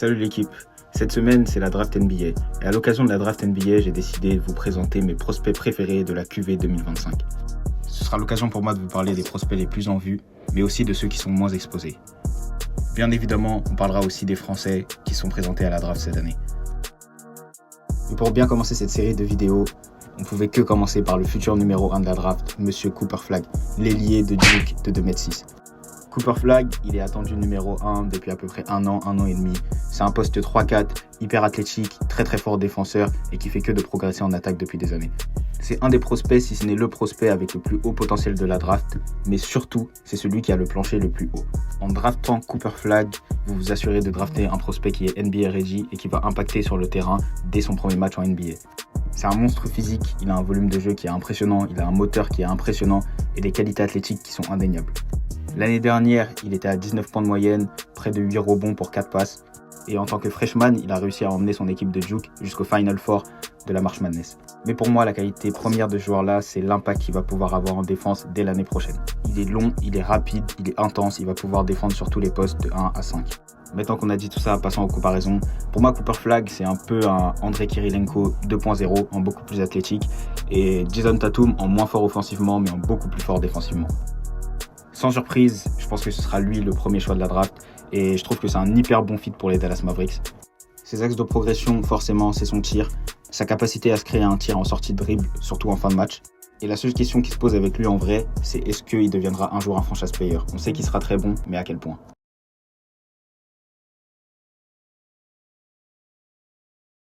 Salut l'équipe, cette semaine c'est la draft NBA et à l'occasion de la draft NBA j'ai décidé de vous présenter mes prospects préférés de la QV 2025. Ce sera l'occasion pour moi de vous parler des prospects les plus en vue, mais aussi de ceux qui sont moins exposés. Bien évidemment, on parlera aussi des Français qui sont présentés à la draft cette année. Et pour bien commencer cette série de vidéos, on pouvait que commencer par le futur numéro 1 de la draft, Monsieur Cooper Flagg, l'ailier de Duke de 2,6 m. Cooper Flagg, il est attendu numéro 1 depuis à peu près un an et demi. C'est un poste 3-4, hyper athlétique, très fort défenseur et qui fait que de progresser en attaque depuis des années. C'est un des prospects, si ce n'est le prospect avec le plus haut potentiel de la draft, mais surtout, c'est celui qui a le plancher le plus haut. En draftant Cooper Flagg, vous vous assurez de drafter un prospect qui est NBA ready et qui va impacter sur le terrain dès son premier match en NBA. C'est un monstre physique, il a un volume de jeu qui est impressionnant, il a un moteur qui est impressionnant et des qualités athlétiques qui sont indéniables. L'année dernière, il était à 19 points de moyenne, près de 8 rebonds pour 4 passes. Et en tant que freshman, il a réussi à emmener son équipe de Duke jusqu'au Final Four de la March Madness. Mais pour moi, la qualité première de ce joueur-là, c'est l'impact qu'il va pouvoir avoir en défense dès l'année prochaine. Il est long, il est rapide, il est intense, il va pouvoir défendre sur tous les postes de 1 à 5. Maintenant qu'on a dit tout ça, passons aux comparaisons. Pour moi, Cooper Flagg, c'est un peu un Andrei Kirilenko 2.0 en beaucoup plus athlétique et Jason Tatum en moins fort offensivement mais en beaucoup plus fort défensivement. Sans surprise, je pense que ce sera lui le premier choix de la draft et je trouve que c'est un hyper bon fit pour les Dallas Mavericks. Ses axes de progression, forcément, c'est son tir, sa capacité à se créer un tir en sortie de dribble, surtout en fin de match. Et la seule question qui se pose avec lui en vrai, c'est est-ce qu'il deviendra un jour un franchise player. On sait qu'il sera très bon, mais à quel point?